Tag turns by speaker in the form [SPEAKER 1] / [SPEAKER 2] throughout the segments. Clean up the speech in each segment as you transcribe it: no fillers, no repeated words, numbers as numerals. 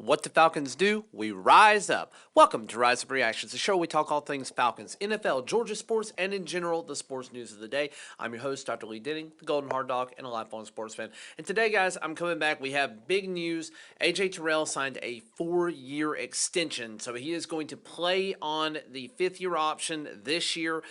[SPEAKER 1] What the Falcons do, we rise up. Welcome to Rise Up Reactions, the show where we talk all things Falcons, NFL, Georgia sports, and in general, the sports news of the day. I'm your host, Dr. Lee Denning, the Golden Hard Dog, and a lifelong sports fan. And today, guys, I'm coming back. We have big news. AJ Terrell signed a 4-year extension, so he is going to play on the 5th-year option this year,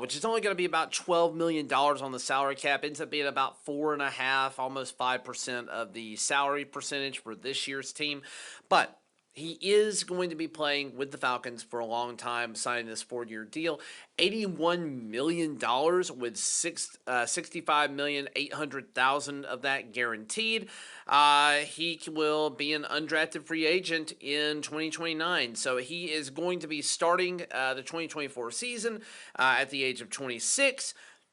[SPEAKER 1] which is only going to be about $12 million on the salary cap. Ends up being about 4.5%, almost 5% of the salary percentage for this year's team. But he is going to be playing with the Falcons for a long time, signing this 4-year deal. $81 million with $65,800,000 of that guaranteed. He will be an undrafted free agent in 2029. So he is going to be starting the 2024 season at the age of 26.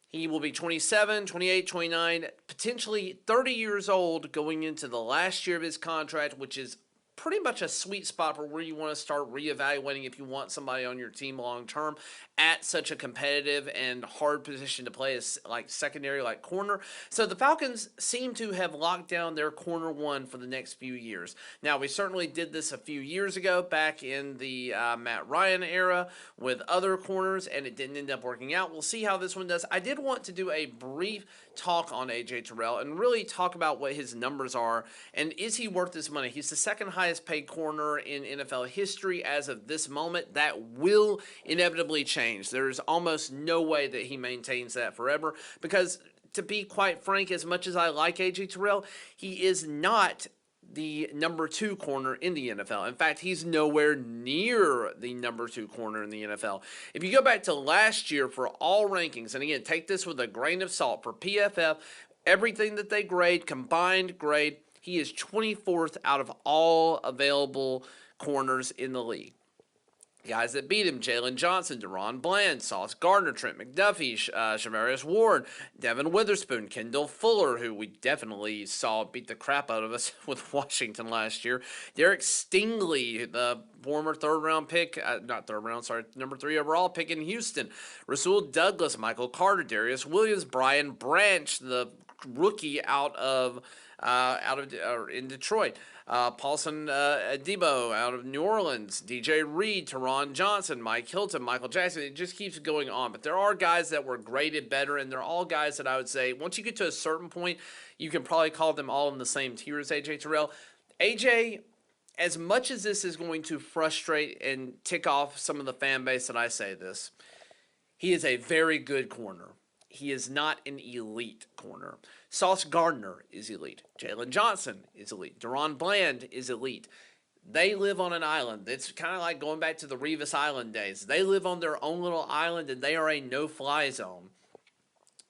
[SPEAKER 1] He will be 27, 28, 29, potentially 30 years old going into the last year of his contract, which is pretty much a sweet spot for where you want to start reevaluating if you want somebody on your team long term at such a competitive and hard position to play as like secondary, like corner. So the Falcons seem to have locked down their corner one for the next few years. Now, we certainly did this a few years ago back in the Matt Ryan era with other corners, and it didn't end up working out. We'll see how this one does. I did want to do a brief talk on AJ Terrell and really talk about what his numbers are and is he worth this money. He's the second highest paid corner in NFL history as of this moment. That will inevitably change. There's almost no way that he maintains that forever because, to be quite frank, as much as I like AJ Terrell, he is not the number 2 corner in the NFL. In fact, he's nowhere near the number 2 corner in the NFL. If you go back to last year for all rankings, and again, take this with a grain of salt, for PFF, everything that they grade, combined grade, he is 24th out of all available corners in the league. Guys that beat him: Jalen Johnson, Deron Bland, Sauce Gardner, Trent McDuffie, Shavarius Ward, Devin Witherspoon, Kendall Fuller, who we definitely saw beat the crap out of us with Washington last year, Derek Stingley, the former third-round pick, number 3 overall pick in Houston, Rasul Douglas, Michael Carter, Darius Williams, Brian Branch, the rookie in Detroit, Paulson Adebo out of New Orleans, DJ Reed, Teron Johnson, Mike Hilton, Michael Jackson. It just keeps going on. But there are guys that were graded better, and they're all guys that I would say once you get to a certain point, you can probably call them all in the same tier as AJ Terrell. AJ, as much as this is going to frustrate and tick off some of the fan base that I say this, he is a very good corner. He is not an elite corner. Sauce Gardner is elite. Jalen Johnson is elite. Deron Bland is elite. They live on an island. It's kind of like going back to the Revis Island days. They live on their own little island, and they are a no-fly zone.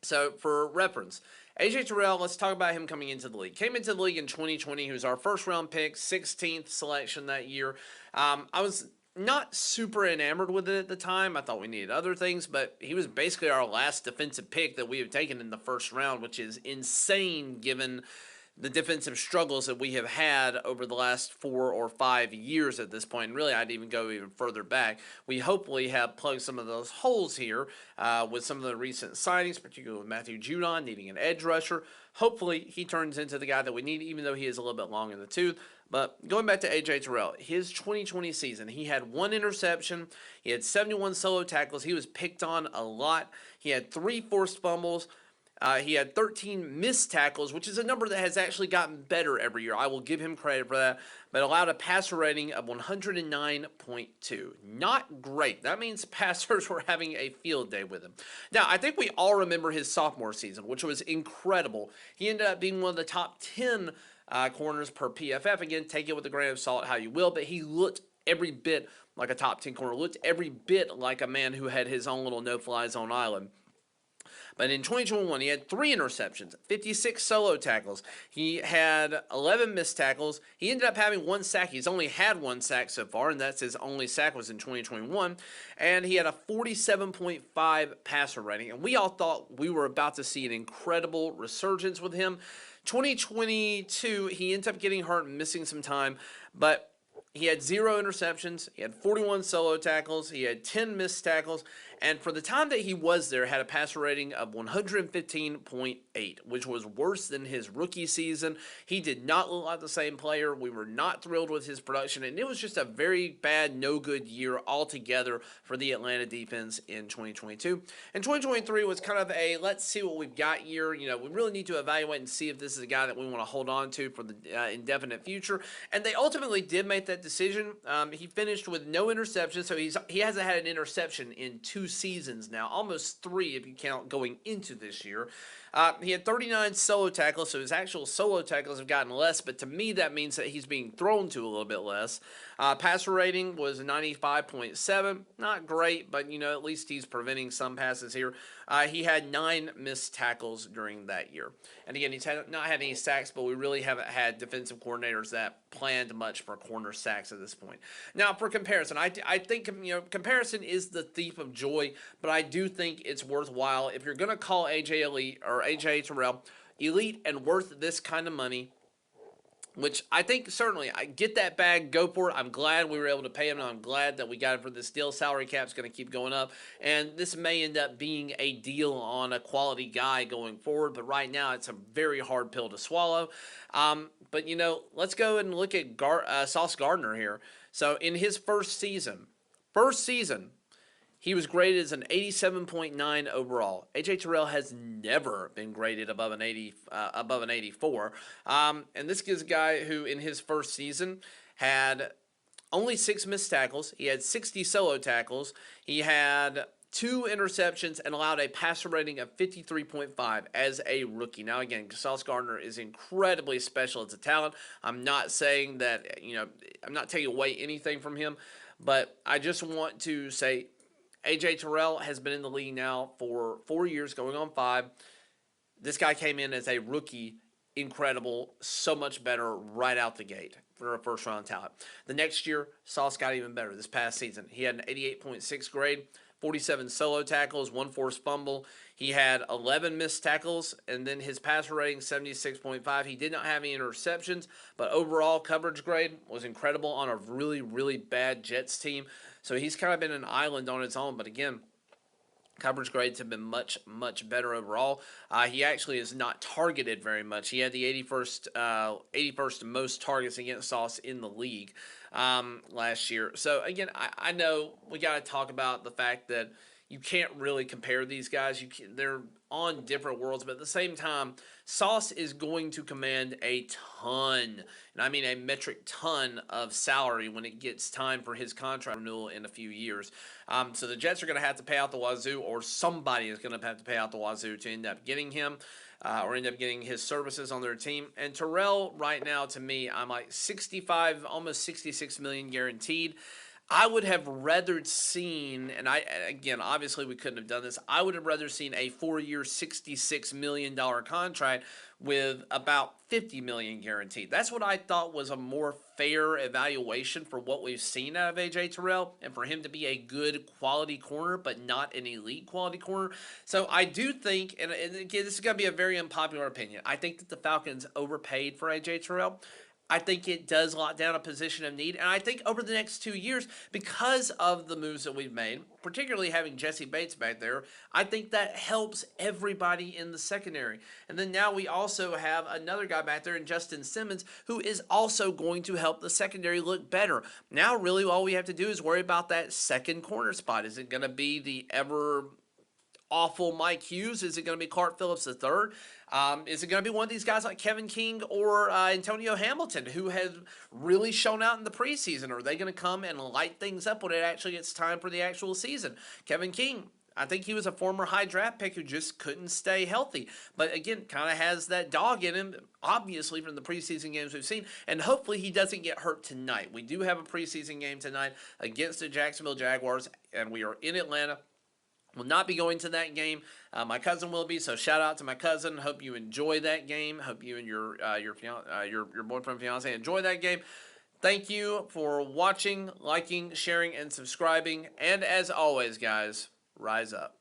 [SPEAKER 1] So, for reference, AJ Terrell, let's talk about him coming into the league. Came into the league in 2020. He was our first-round pick, 16th selection that year. I was not super enamored with it at the time. I thought we needed other things, but he was basically our last defensive pick that we have taken in the first round, which is insane given the defensive struggles that we have had over the last 4 or 5 years at this point. And really, I'd even go even further back. We hopefully have plugged some of those holes here with some of the recent signings, particularly with Matthew Judon needing an edge rusher. Hopefully, he turns into the guy that we need, even though he is a little bit long in the tooth. But going back to AJ Terrell, his 2020 season, he had 1 interception. He had 71 solo tackles. He was picked on a lot. He had 3 forced fumbles. He had 13 missed tackles, which is a number that has actually gotten better every year. I will give him credit for that, but allowed a passer rating of 109.2. Not great. That means passers were having a field day with him. Now, I think we all remember his sophomore season, which was incredible. He ended up being one of the top 10 corners per PFF. Again, take it with a grain of salt how you will, but he looked every bit like a top 10 corner, looked every bit like a man who had his own little no-fly zone island. But in 2021, he had 3 interceptions, 56 solo tackles. He had 11 missed tackles. He ended up having 1 sack. He's only had 1 sack so far, and that's his only sack was in 2021. And he had a 47.5 passer rating. And we all thought we were about to see an incredible resurgence with him. 2022, he ended up getting hurt and missing some time, but he had 0 interceptions. He had 41 solo tackles. He had 10 missed tackles. And for the time that he was there, had a passer rating of 115.8, which was worse than his rookie season. He did not look like the same player. We were not thrilled with his production, and it was just a very bad, no good year altogether for the Atlanta defense in 2022. And 2023 was kind of a let's see what we've got year. We really need to evaluate and see if this is a guy that we want to hold on to for the indefinite future. And they ultimately did make that decision. He finished with no interception, so he hasn't had an interception in 2 seasons now, almost 3 if you count going into this year. He had 39 solo tackles, so his actual solo tackles have gotten less, but to me that means that he's being thrown to a little bit less. Passer rating was 95.7, not great, but at least he's preventing some passes here. He had 9 missed tackles during that year. And again, he's not had any sacks, but we really haven't had defensive coordinators that planned much for corner sacks at this point. Now, for comparison, I think comparison is the thief of joy, but I do think it's worthwhile if you're going to call AJ Terrell elite and worth this kind of money. Which I think certainly, I get that bag, go for it. I'm glad we were able to pay him, and I'm glad that we got him for this deal. Salary cap's going to keep going up, and this may end up being a deal on a quality guy going forward, but right now it's a very hard pill to swallow. But, let's go and look at Sauce Gardner here. So in his first season, he was graded as an 87.9 overall. AJ Terrell has never been graded above an 84. And this is a guy who, in his first season, had only 6 missed tackles. He had 60 solo tackles. He had 2 interceptions and allowed a passer rating of 53.5 as a rookie. Now, again, Sauce Gardner is incredibly special as a talent. I'm not saying that, I'm not taking away anything from him, but I just want to say, AJ Terrell has been in the league now for 4 years, going on 5. This guy came in as a rookie, incredible, so much better right out the gate for a first-round talent. The next year, Sauce got even better this past season. He had an 88.6 grade, 47 solo tackles, 1 forced fumble. He had 11 missed tackles, and then his passer rating, 76.5. He did not have any interceptions, but overall coverage grade was incredible on a really, really bad Jets team. So he's kind of been an island on its own, but again, coverage grades have been much, much better overall. He actually is not targeted very much. He had the 81st most targets against Sauce in the league last year. So again, I know we got to talk about the fact that you can't really compare these guys. They're on different worlds, but at the same time, Sauce is going to command a ton, and I mean a metric ton of salary when it gets time for his contract renewal in a few years. So the Jets are going to have to pay out the wazoo, or somebody is going to have to pay out the wazoo to end up getting him. Or end up getting his services on their team. And Terrell, right now, to me, I'm like 65, almost 66 million guaranteed. I would have rather seen, and again, obviously we couldn't have done this, I would have rather seen a 4-year, $66 million contract with about $50 million guaranteed. That's what I thought was a more fair evaluation for what we've seen out of AJ Terrell, and for him to be a good quality corner, but not an elite quality corner. So I do think, and again, this is going to be a very unpopular opinion, I think that the Falcons overpaid for AJ Terrell. I think it does lock down a position of need. And I think over the next 2 years, because of the moves that we've made, particularly having Jesse Bates back there, I think that helps everybody in the secondary. And then now we also have another guy back there in Justin Simmons, who is also going to help the secondary look better. Now really all we have to do is worry about that second corner spot. Is it going to be the ever awful Mike Hughes? Is it going to be Clark Phillips III? Is it going to be one of these guys like Kevin King or Antonio Hamilton, who have really shown out in the preseason? Are they going to come and light things up when it actually gets time for the actual season? Kevin King, I think he was a former high draft pick who just couldn't stay healthy. But again, kind of has that dog in him, obviously, from the preseason games we've seen. And hopefully he doesn't get hurt tonight. We do have a preseason game tonight against the Jacksonville Jaguars, and we are in Atlanta. Will not be going to that game. My cousin will be, so shout out to my cousin. Hope you enjoy that game. Hope you and your boyfriend, fiance enjoy that game. Thank you for watching, liking, sharing, and subscribing. And as always, guys, rise up.